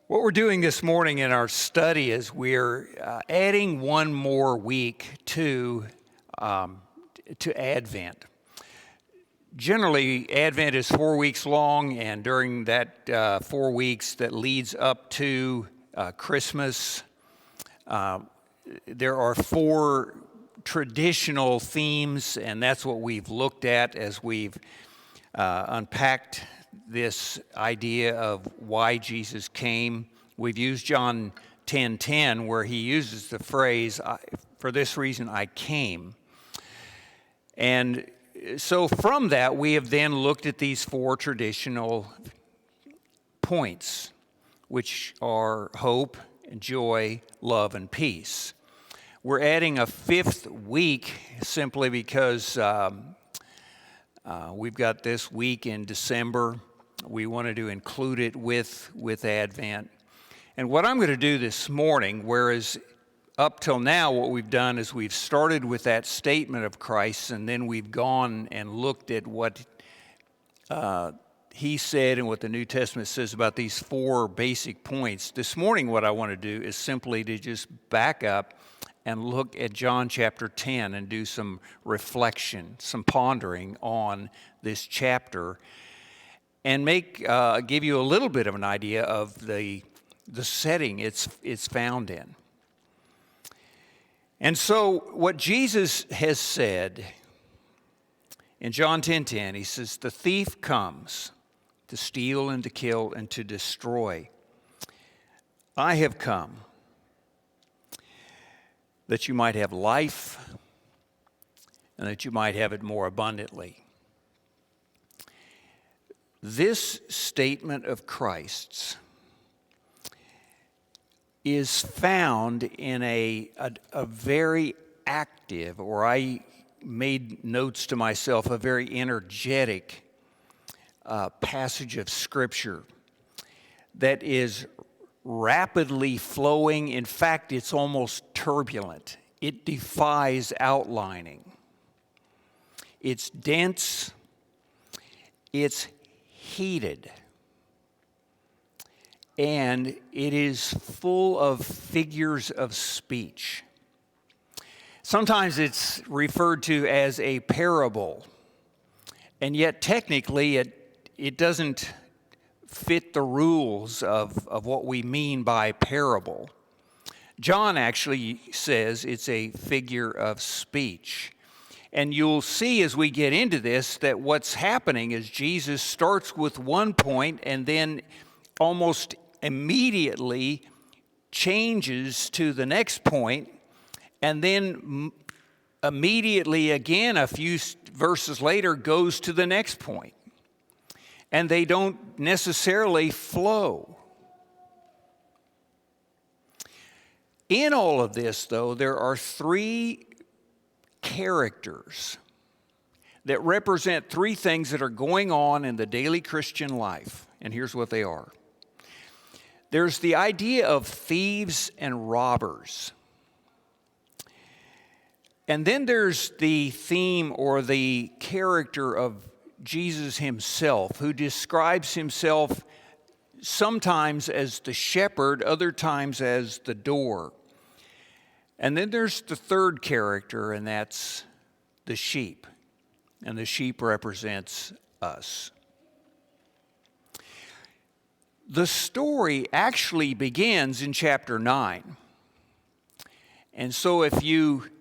What we're doing this morning in our study is we're adding one more week to Advent. Generally, Advent is 4 weeks long, and during that 4 weeks that leads up to Christmas, there are four traditional themes, and that's what we've looked at as we've unpacked this idea of why Jesus came. We've used John 10:10, where he uses the phrase, "For this reason I came." And so from that, we have then looked at these four traditional points, which are hope, joy, love, and peace. We're adding a fifth week simply because we've got this week in December. We wanted to include it with Advent. And what I'm going to do this morning, whereas up till now what we've done is we've started with that statement of Christ, and then we've gone and looked at what he said and what the New Testament says about these four basic points. This morning what I want to do is simply to just back up and look at John chapter 10 and do some reflection, some pondering on this chapter, and give you a little bit of an idea of the setting it's found in. And so what Jesus has said in John 10:10, he says, "The thief comes to steal and to kill and to destroy. I have come that you might have life and that you might have it more abundantly." This statement of Christ's is found in a very active, or I made notes to myself, a very energetic passage of Scripture that is rapidly flowing. In fact, it's almost turbulent. It defies outlining. It's dense. It's heated. And it is full of figures of speech. Sometimes it's referred to as a parable, and yet technically it doesn't fit the rules of what we mean by parable. John actually says it's a figure of speech. And you'll see as we get into this that what's happening is Jesus starts with one point and then almost immediately changes to the next point, and then immediately again a few verses later goes to the next point. And they don't necessarily flow. In all of this, though, there are three characters that represent three things that are going on in the daily Christian life. And here's what they are. There's the idea of thieves and robbers. And then there's the theme or the character of Jesus himself, who describes himself sometimes as the shepherd, other times as the door. And then there's the third character, and that's the sheep. And the sheep represents us. The story actually begins in chapter 9. And so if you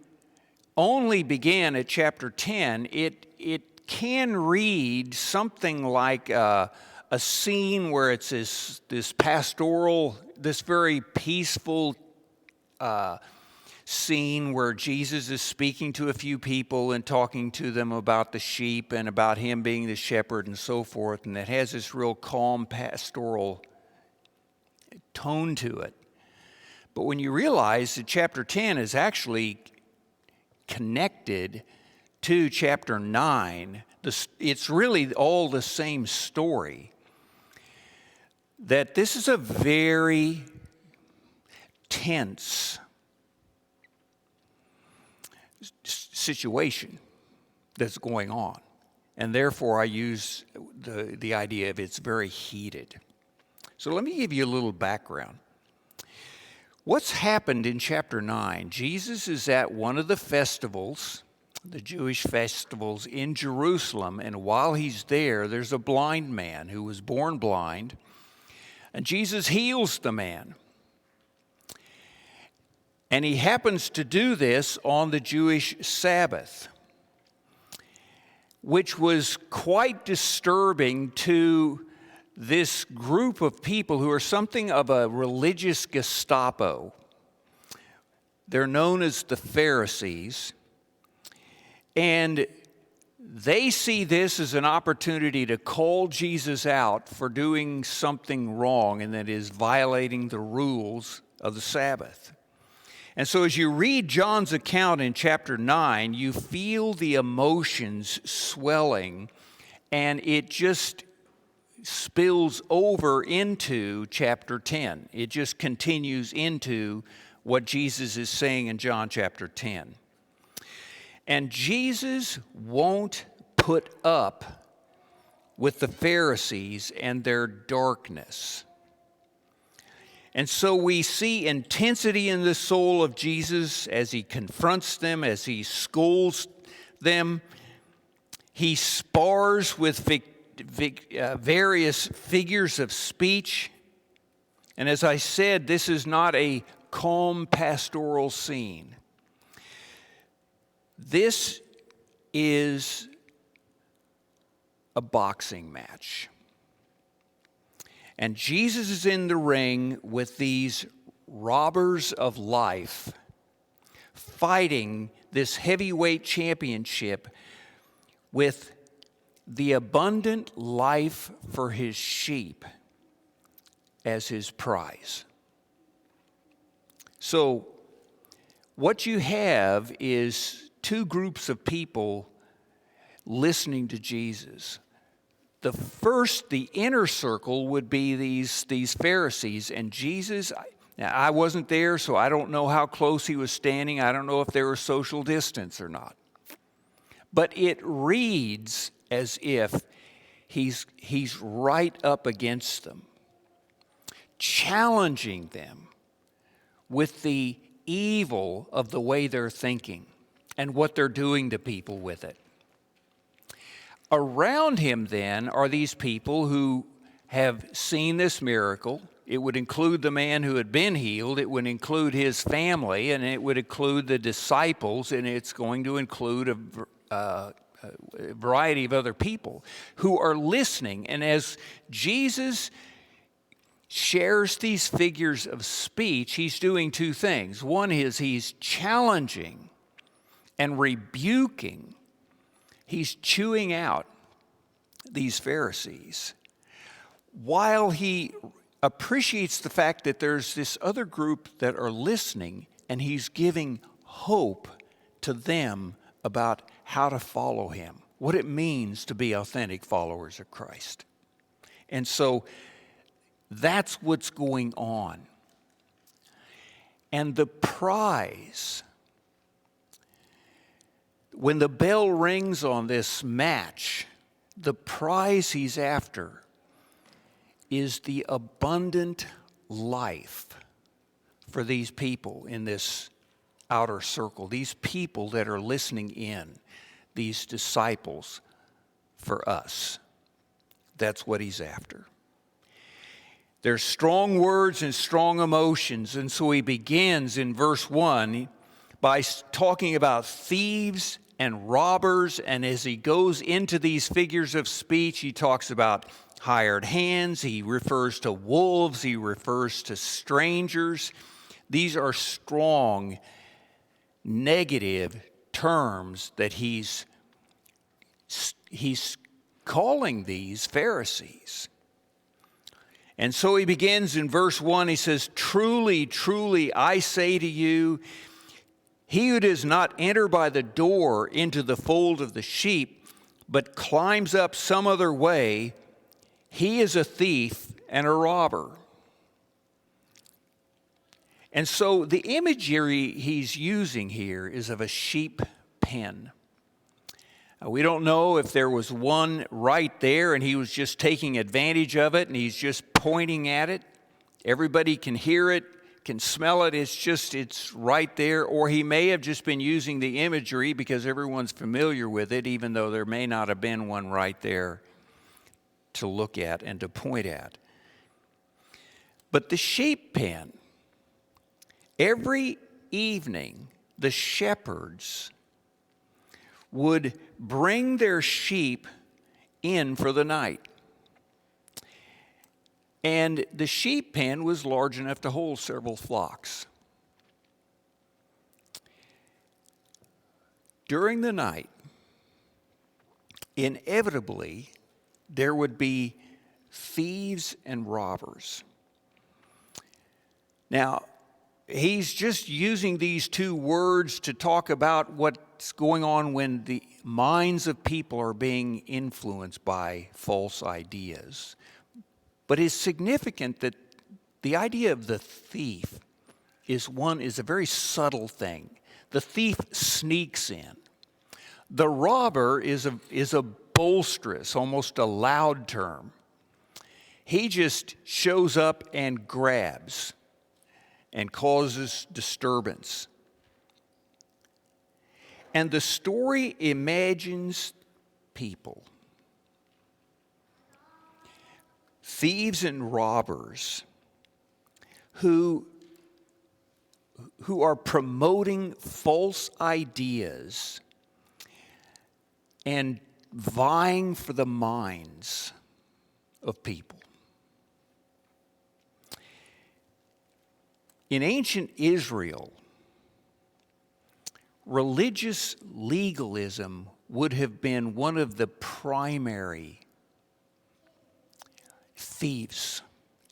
only begin at chapter 10, it can read something like a scene where it's this pastoral, this very peaceful scene where Jesus is speaking to a few people and talking to them about the sheep and about him being the shepherd and so forth, and it has this real calm pastoral tone to it. But when you realize that chapter 10 is actually connected to chapter 9, it's really all the same story. That this is a very tense situation that's going on. And therefore I use the idea of it's very heated. So let me give you a little background. What's happened in chapter 9? Jesus is at one of the festivals, the Jewish festivals in Jerusalem, and while he's there, there's a blind man who was born blind, and Jesus heals the man. And he happens to do this on the Jewish Sabbath, which was quite disturbing to this group of people who are something of a religious Gestapo. They're known as the Pharisees, and they see this as an opportunity to call Jesus out for doing something wrong, and that is violating the rules of the Sabbath. And so as you read John's account in chapter 9, you feel the emotions swelling, and it just spills over into chapter 10. It just continues into what Jesus is saying in John chapter 10. And Jesus won't put up with the Pharisees and their darkness. And so we see intensity in the soul of Jesus as he confronts them, as he scolds them. He spars with various figures of speech. And as I said, this is not a calm pastoral scene. This is a boxing match. And Jesus is in the ring with these robbers of life, fighting this heavyweight championship with the abundant life for his sheep as his prize. So what you have is two groups of people listening to Jesus. The first, the inner circle, would be these Pharisees. And Jesus, now I wasn't there, so I don't know how close he was standing. I don't know if there was social distance or not. But it reads as if he's right up against them, challenging them with the evil of the way they're thinking and what they're doing to people with it. Around him, then, are these people who have seen this miracle. It would include the man who had been healed. It would include his family, and it would include the disciples, and it's going to include a variety of other people who are listening. And as Jesus shares these figures of speech, he's doing two things. One is he's challenging and rebuking. He's chewing out these Pharisees while he appreciates the fact that there's this other group that are listening, and he's giving hope to them about how to follow him, what it means to be authentic followers of Christ. And so that's what's going on. And the prize, when the bell rings on this match, the prize he's after is the abundant life for these people in this outer circle, these people that are listening in, these disciples for us. That's what he's after. There's strong words and strong emotions, and so he begins in verse 1 by talking about thieves and robbers, and as he goes into these figures of speech, he talks about hired hands, he refers to wolves, he refers to strangers. These are strong, negative terms that he's calling these Pharisees. And so he begins in verse 1, he says, "Truly, truly, I say to you, he who does not enter by the door into the fold of the sheep, but climbs up some other way, he is a thief and a robber." And so the imagery he's using here is of a sheep pen. We don't know if there was one right there and he was just taking advantage of it and he's just pointing at it. Everybody can hear it, can smell it. It's right there. Or he may have just been using the imagery because everyone's familiar with it, even though there may not have been one right there to look at and to point at. But the sheep pen, every evening, the shepherds would bring their sheep in for the night. And the sheep pen was large enough to hold several flocks. During the night, inevitably, there would be thieves and robbers. Now, he's just using these two words to talk about what's going on when the minds of people are being influenced by false ideas. But it's significant that the idea of the thief is a very subtle thing. The thief sneaks in. The robber is a boisterous, almost a loud term. He just shows up and grabs and causes disturbance. And the story imagines people, thieves and robbers, who are promoting false ideas and vying for the minds of people. In ancient Israel, religious legalism would have been one of the primary thieves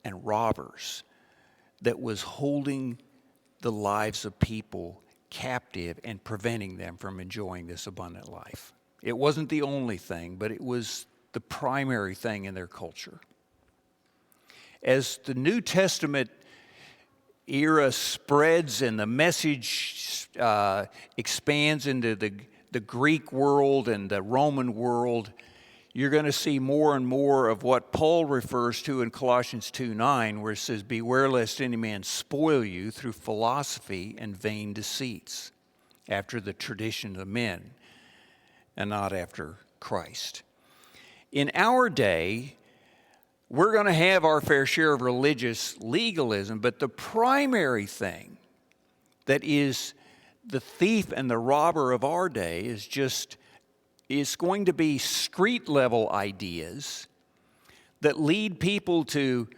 and robbers that was holding the lives of people captive and preventing them from enjoying this abundant life. It wasn't the only thing, but it was the primary thing in their culture. As the New Testament era spreads and the message expands into the Greek world and the Roman world, you're going to see more and more of what Paul refers to in Colossians 2:9, where it says, "Beware lest any man spoil you through philosophy and vain deceits, after the tradition of men, and not after Christ." In our day, we're going to have our fair share of religious legalism, but the primary thing that is the thief and the robber of our day is going to be street-level ideas that lead people to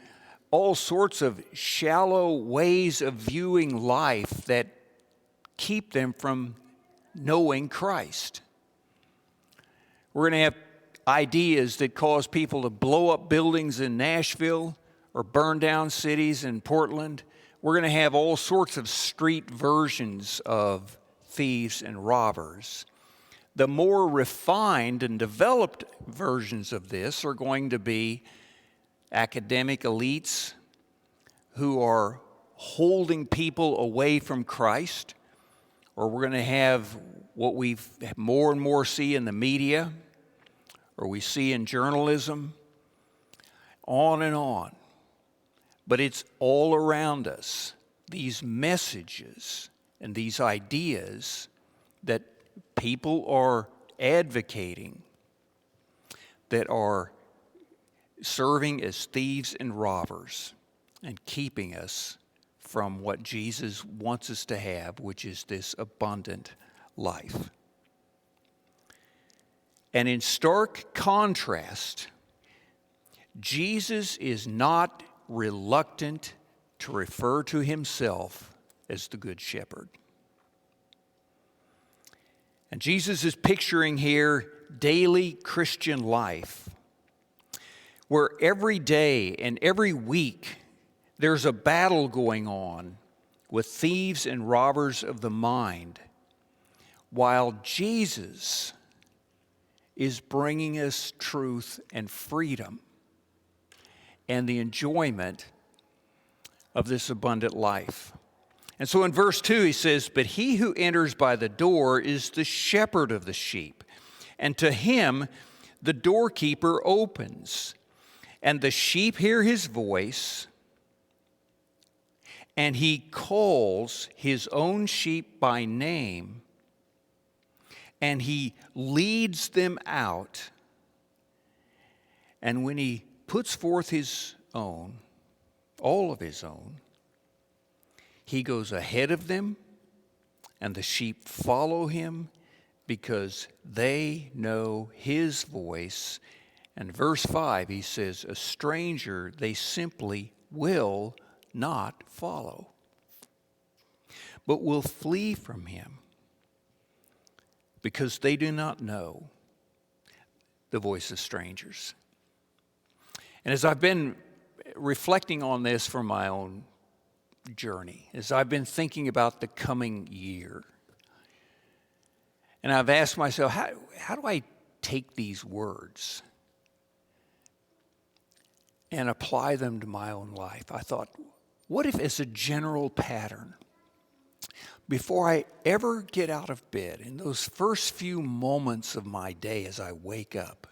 all sorts of shallow ways of viewing life that keep them from knowing Christ. We're going to have ideas that cause people to blow up buildings in Nashville or burn down cities in Portland. We're going to have all sorts of street versions of thieves and robbers. The more refined and developed versions of this are going to be academic elites who are holding people away from Christ, or we're going to have what we more and more see in the media, or we see in journalism, on and on. But it's all around us, these messages and these ideas that people are advocating, that are serving as thieves and robbers and keeping us from what Jesus wants us to have, which is this abundant life. And in stark contrast, Jesus is not reluctant to refer to himself as the Good Shepherd. And Jesus is picturing here daily Christian life, where every day and every week there's a battle going on with thieves and robbers of the mind, while Jesus is bringing us truth and freedom and the enjoyment of this abundant life. And so in verse 2 he says, "But he who enters by the door is the shepherd of the sheep. And to him the doorkeeper opens, and the sheep hear his voice, and he calls his own sheep by name, and he leads them out. And when he puts forth his own, all of his own, he goes ahead of them, and the sheep follow him because they know his voice. And verse 5, he says, a stranger they simply will not follow, but will flee from him because they do not know the voice of strangers. And as I've been reflecting on this for my own journey, as I've been thinking about the coming year, and I've asked myself, how do I take these words and apply them to my own life? I thought, what if as a general pattern, before I ever get out of bed, in those first few moments of my day as I wake up,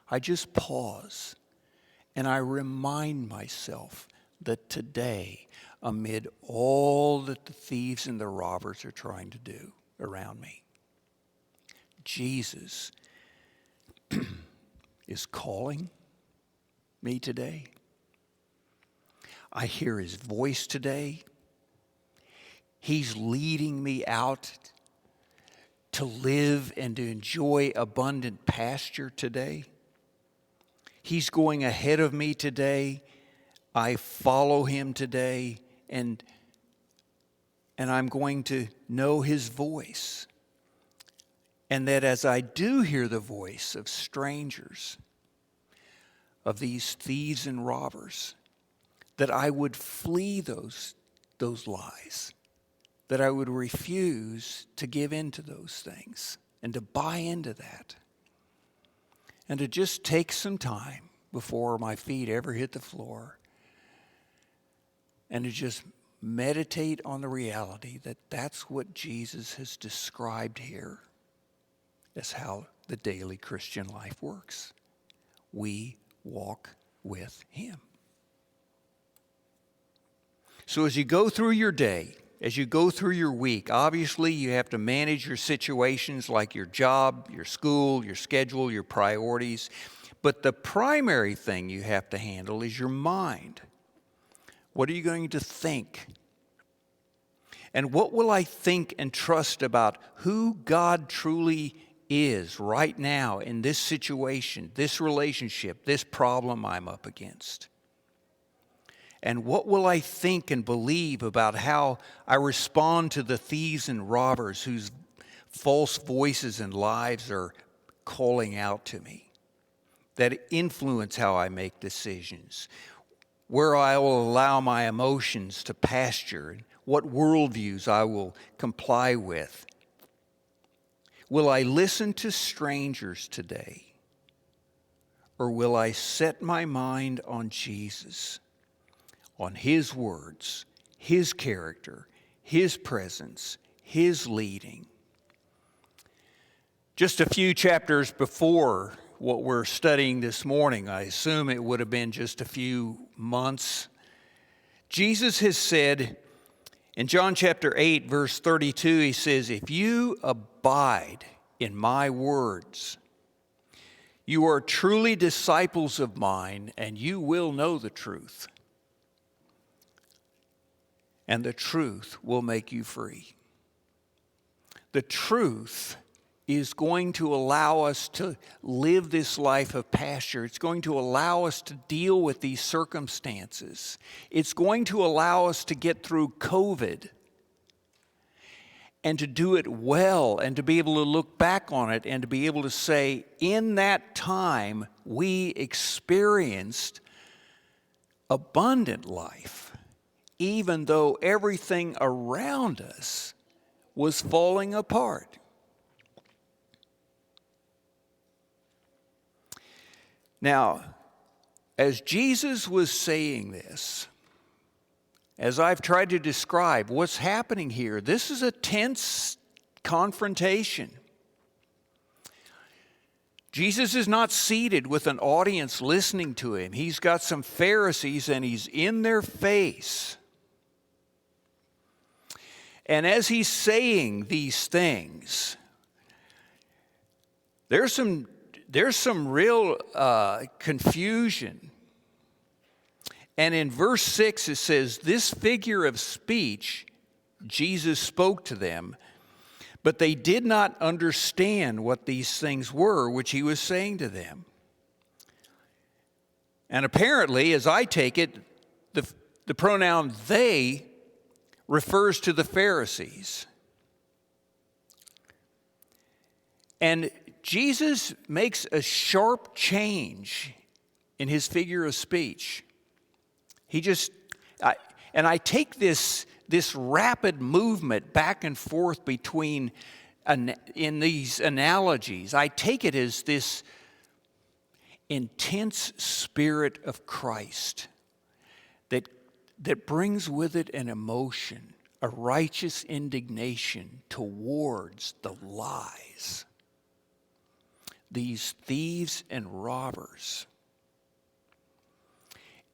I just pause and I remind myself that today, amid all that the thieves and the robbers are trying to do around me, Jesus is calling me today. I hear his voice today. He's leading me out to live and to enjoy abundant pasture today. He's going ahead of me today. I follow him today, and I'm going to know his voice. And that as I do hear the voice of strangers, of these thieves and robbers, that I would flee those lies, that I would refuse to give in to those things and to buy into that, and to just take some time before my feet ever hit the floor and to just meditate on the reality that that's what Jesus has described here as how the daily Christian life works. We walk with him. So as you go through your day, as you go through your week, obviously you have to manage your situations like your job, your school, your schedule, your priorities. But the primary thing you have to handle is your mind. What are you going to think? And what will I think and trust about who God truly is right now in this situation, this relationship, this problem I'm up against? And what will I think and believe about how I respond to the thieves and robbers whose false voices and lives are calling out to me, that influence how I make decisions, where I will allow my emotions to pasture, and what worldviews I will comply with? Will I listen to strangers today, or will I set my mind on Jesus, on his words, his character, his presence, his leading? Just a few chapters before what we're studying this morning, I assume it would have been just a few months, Jesus has said in John chapter 8, verse 32, he says, if you abide in my words, you are truly disciples of mine, and you will know the truth. And the truth will make you free. The truth is going to allow us to live this life of pasture. It's going to allow us to deal with these circumstances. It's going to allow us to get through COVID and to do it well and to be able to look back on it and to be able to say, in that time, we experienced abundant life, even though everything around us was falling apart. Now, as Jesus was saying this, as I've tried to describe what's happening here, this is a tense confrontation. Jesus is not seated with an audience listening to him. He's got some Pharisees and he's in their face. And as he's saying these things, there's some real confusion. And in verse 6 it says, this figure of speech Jesus spoke to them, but they did not understand what these things were which he was saying to them. And apparently, as I take it, the pronoun they refers to the Pharisees. And Jesus makes a sharp change in his figure of speech. I take this rapid movement back and forth between, in these analogies, I take it as this intense spirit of Christ that brings with it an emotion, a righteous indignation towards the lies, these thieves and robbers.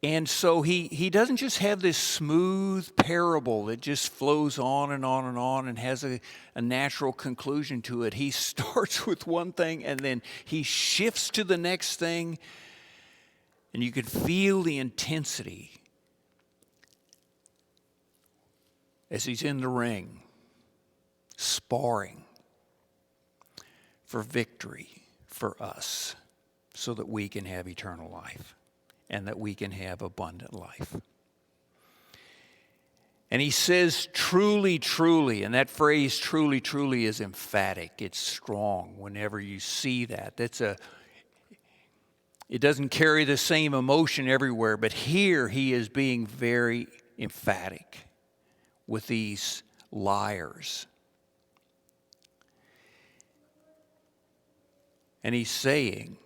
And so he doesn't just have this smooth parable that just flows on and on and on and has a natural conclusion to it. He starts with one thing and then he shifts to the next thing, and you can feel the intensity as he's in the ring, sparring for victory for us so that we can have eternal life and that we can have abundant life. And he says, truly, truly, and that phrase, truly, truly, is emphatic. It's strong whenever you see that. It doesn't carry the same emotion everywhere, but here he is being very emphatic with these liars. And he's saying,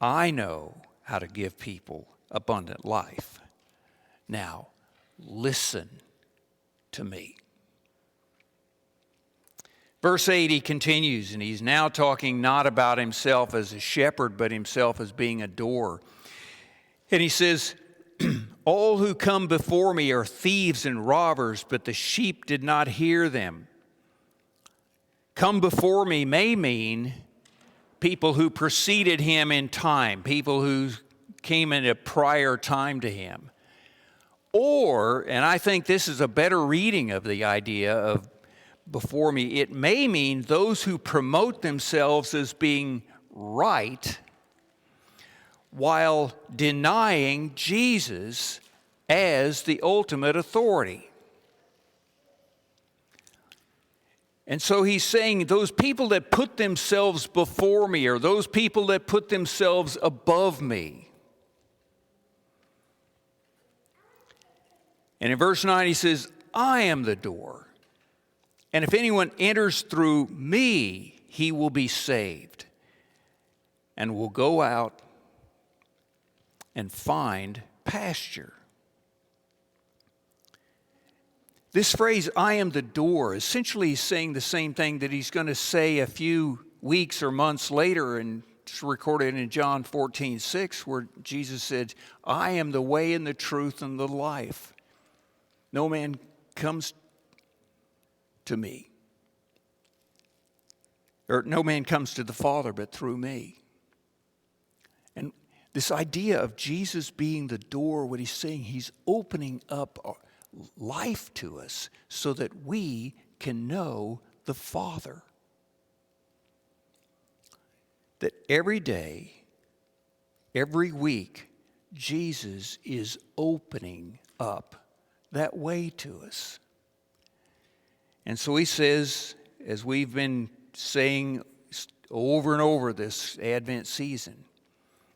I know how to give people abundant life. Now, listen to me. Verse 8, he continues, and he's now talking not about himself as a shepherd, but himself as being a door. And he says, all who come before me are thieves and robbers, but the sheep did not hear them. Come before me may mean people who preceded him in time, people who came in a prior time to him. Or, and I think this is a better reading of the idea of before me, it may mean those who promote themselves as being right while denying Jesus as the ultimate authority. And so he's saying those people that put themselves before me, or those people that put themselves above me. And in verse 9 he says, I am the door. And if anyone enters through me, he will be saved and will go out and find pasture. This phrase, I am the door, essentially is saying the same thing that he's going to say a few weeks or months later, and it's recorded in John 14:6, where Jesus said, I am the way and the truth and the life. No man comes to me, or no man comes to the Father but through me. And this idea of Jesus being the door, what he's saying, he's opening up life to us so that we can know the Father. That every day, every week, Jesus is opening up that way to us. And so he says, as we've been saying over and over this Advent season,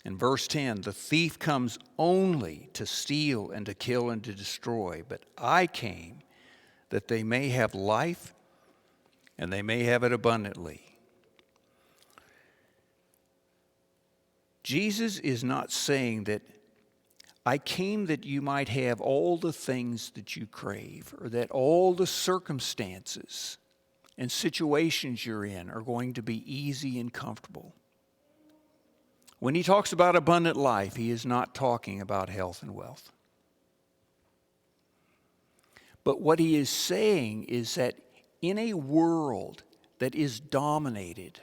in verse 10, the thief comes only to steal and to kill and to destroy, but I came that they may have life and they may have it abundantly. Jesus is not saying that I came that you might have all the things that you crave, or that all the circumstances and situations you're in are going to be easy and comfortable. When he talks about abundant life, he is not talking about health and wealth. But what he is saying is that in a world that is dominated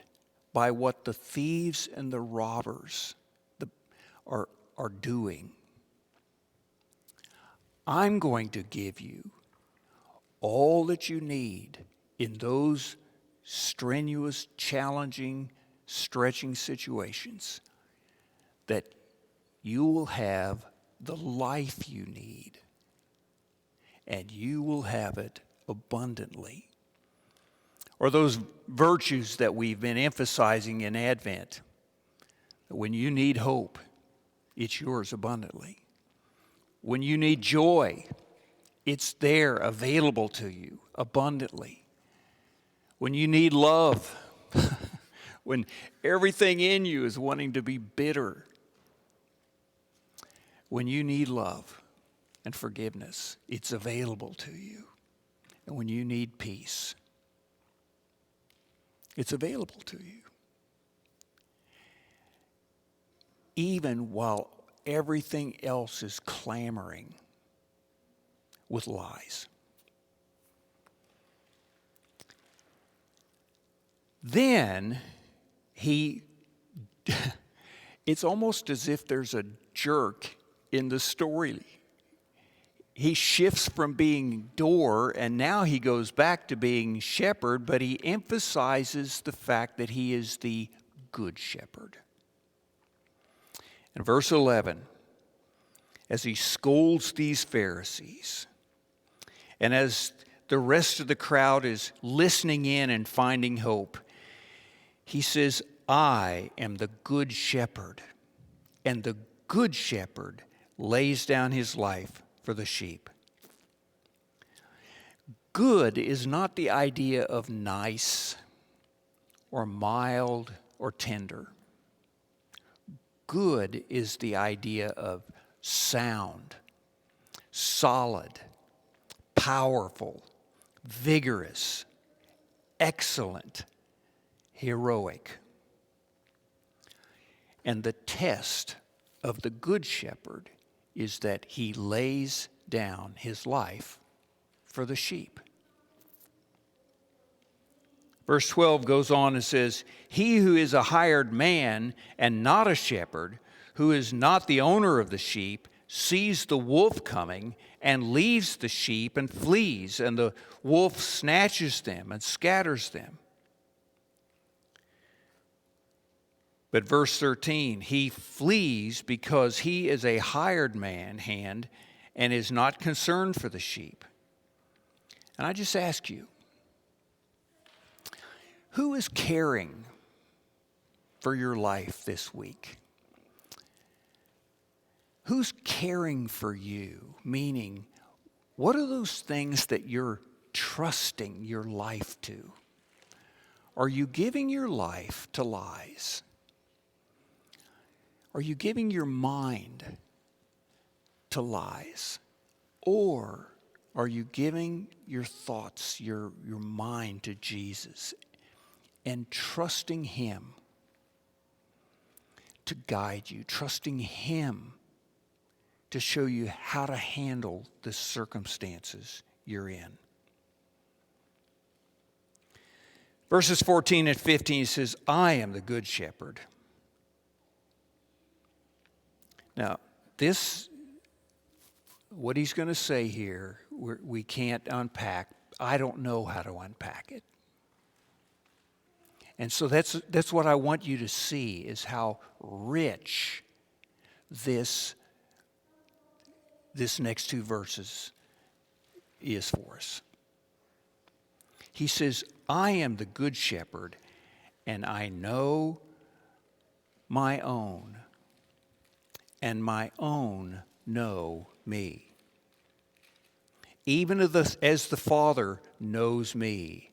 by what the thieves and the robbers are doing, I'm going to give you all that you need in those strenuous, challenging, stretching situations, that you will have the life you need, and you will have it abundantly. Or those virtues that we've been emphasizing in Advent. When you need hope, it's yours abundantly. When you need joy, it's there available to you abundantly. When you need love, when everything in you is wanting to be bitter, when you need love and forgiveness, it's available to you. And when you need peace, it's available to you. Even while everything else is clamoring with lies. Then it's almost as if there's a jerk in the story. He shifts from being door, and now he goes back to being shepherd, but he emphasizes the fact that he is the good shepherd. In verse 11, as he scolds these Pharisees, and as the rest of the crowd is listening in and finding hope, he says, I am the good shepherd, and the good shepherd lays down his life for the sheep. Good is not the idea of nice or mild or tender. Good is the idea of sound, solid, powerful, vigorous, excellent, heroic. And the test of the good shepherd is that he lays down his life for the sheep. Verse 12 goes on and says, he who is a hired man and not a shepherd, who is not the owner of the sheep, sees the wolf coming and leaves the sheep and flees, and the wolf snatches them and scatters them. But verse 13, he flees because he is a hired hand and is not concerned for the sheep. And I just ask you, who is caring for your life this week? Who's caring for you? Meaning, what are those things that you're trusting your life to? Are you giving your life to lies? Are you giving your mind to lies? Or are you giving your thoughts, your mind to Jesus and trusting him to guide you, trusting him to show you how to handle the circumstances you're in? Verses 14 and 15 says, I am the good shepherd. Now, what he's going to say here, we can't unpack. I don't know how to unpack it. And so that's what I want you to see, is how rich this next two verses is for us. He says, I am the good shepherd, and I know my own, and my own know me. Even as the Father knows me,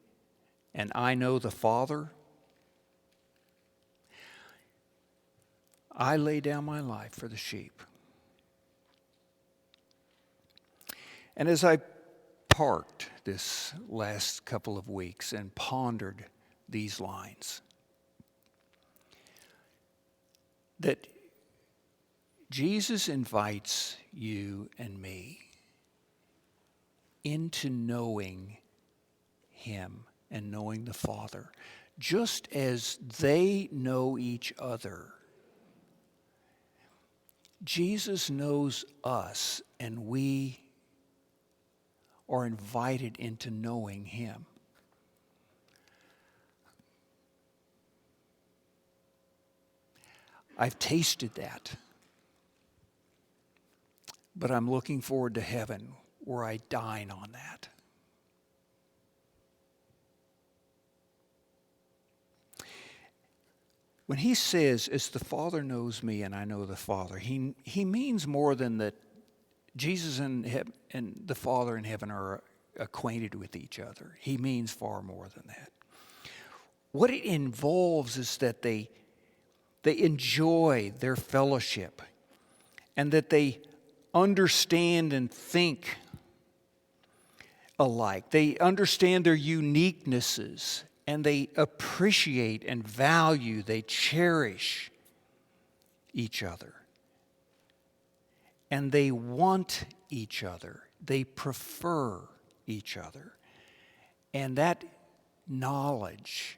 and I know the Father, I lay down my life for the sheep. And as I parked this last couple of weeks and pondered these lines, that Jesus invites you and me into knowing him and knowing the Father, just as they know each other. Jesus knows us, and we are invited into knowing him. I've tasted that, but I'm looking forward to heaven where I dine on that. When he says, as the Father knows me and I know the Father, he means more than that Jesus and the Father in heaven are acquainted with each other. He means far more than that. What it involves is that they enjoy their fellowship and that they understand and think alike. They understand their uniquenesses, and they appreciate and value, they cherish each other. And they want each other. They prefer each other. And that knowledge,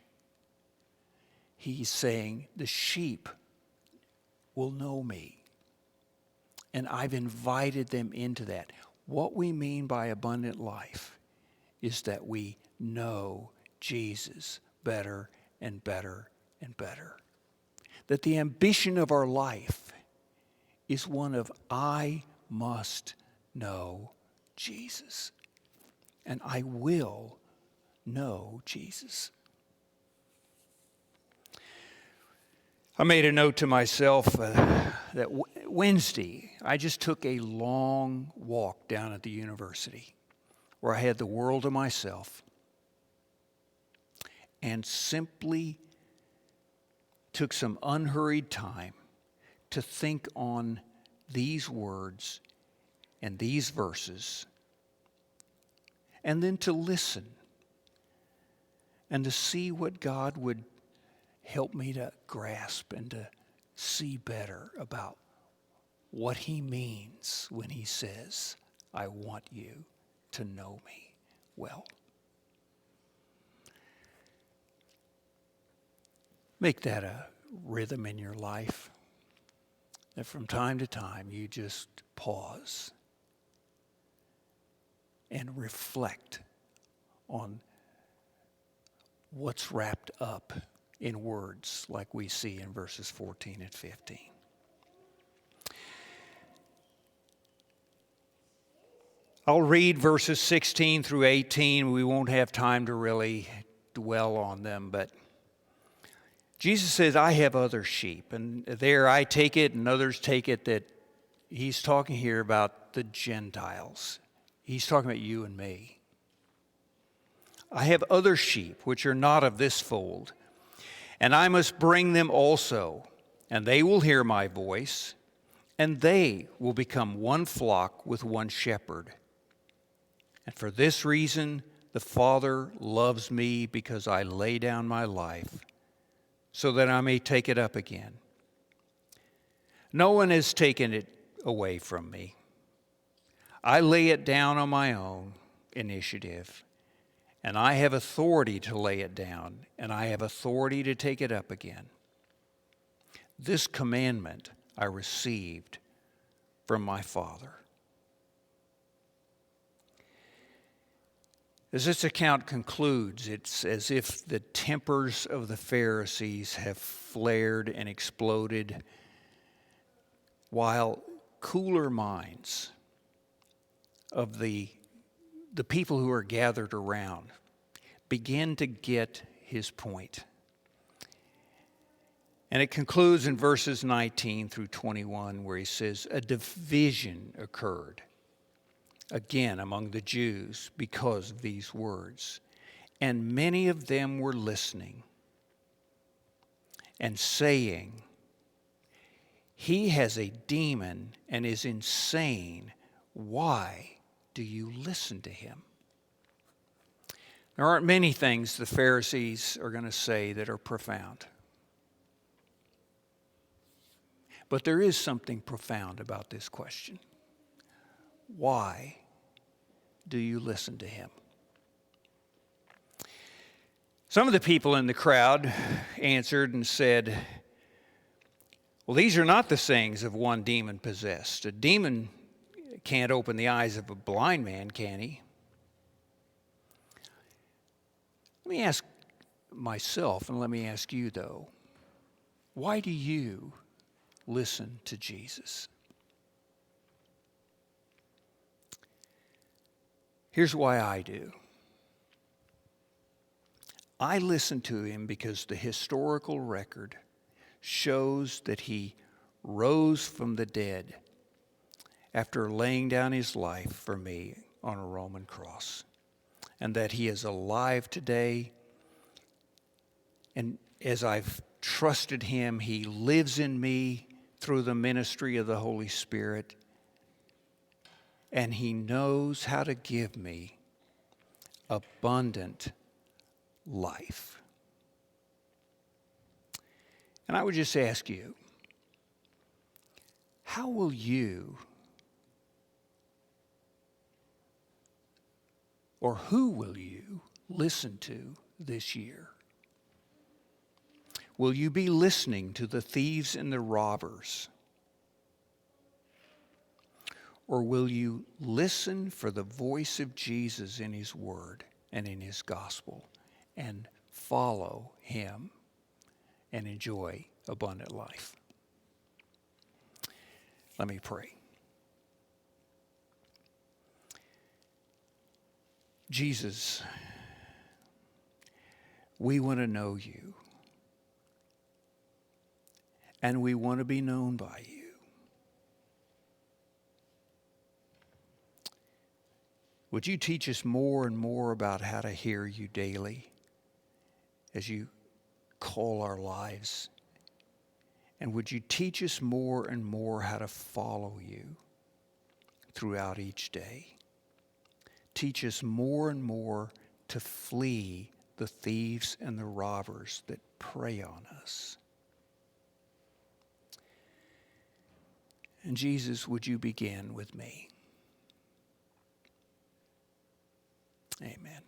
he's saying, the sheep will know me. And I've invited them into that. What we mean by abundant life is that we know Jesus better and better and better. That the ambition of our life is one of, I must know Jesus. And I will know Jesus. I made a note to myself that Wednesday, I just took a long walk down at the university where I had the world to myself and simply took some unhurried time to think on these words and these verses, and then to listen and to see what God would help me to grasp and to see better about what he means when he says, I want you to know me well. Make that a rhythm in your life, that from time to time you just pause and reflect on what's wrapped up in words like we see in verses 14 and 15. I'll read verses 16 through 18. We won't have time to really dwell on them, but Jesus says, I have other sheep. And there I take it and others take it that he's talking here about the Gentiles. He's talking about you and me. I have other sheep which are not of this fold, and I must bring them also, and they will hear my voice, and they will become one flock with one shepherd. And for this reason, the Father loves me, because I lay down my life so that I may take it up again. No one has taken it away from me. I lay it down on my own initiative, and I have authority to lay it down, and I have authority to take it up again. This commandment I received from my Father. As this account concludes, it's as if the tempers of the Pharisees have flared and exploded, while cooler minds of the people who are gathered around begin to get his point. And it concludes in verses 19 through 21, where he says, a division occurred again among the Jews because of these words. And many of them were listening and saying, he has a demon and is insane. Why do you listen to him? There aren't many things the Pharisees are going to say that are profound. But there is something profound about this question. Why do you listen to him? Some of the people in the crowd answered and said, well, these are not the sayings of one demon-possessed. A demon can't open the eyes of a blind man, can he? Let me ask myself, and let me ask you, though, why do you listen to Jesus? Here's why I do. I listen to him because the historical record shows that he rose from the dead after laying down his life for me on a Roman cross, and that he is alive today. And as I've trusted him, he lives in me through the ministry of the Holy Spirit, and he knows how to give me abundant life. And I would just ask you, how will you, or who will you listen to this year? Will you be listening to the thieves and the robbers? Or will you listen for the voice of Jesus in his word and in his gospel and follow him and enjoy abundant life? Let me pray. Jesus, we want to know you, and we want to be known by you. Would you teach us more and more about how to hear you daily as you call our lives? And would you teach us more and more how to follow you throughout each day? Teach us more and more to flee the thieves and the robbers that prey on us. And Jesus, would you begin with me? Amen.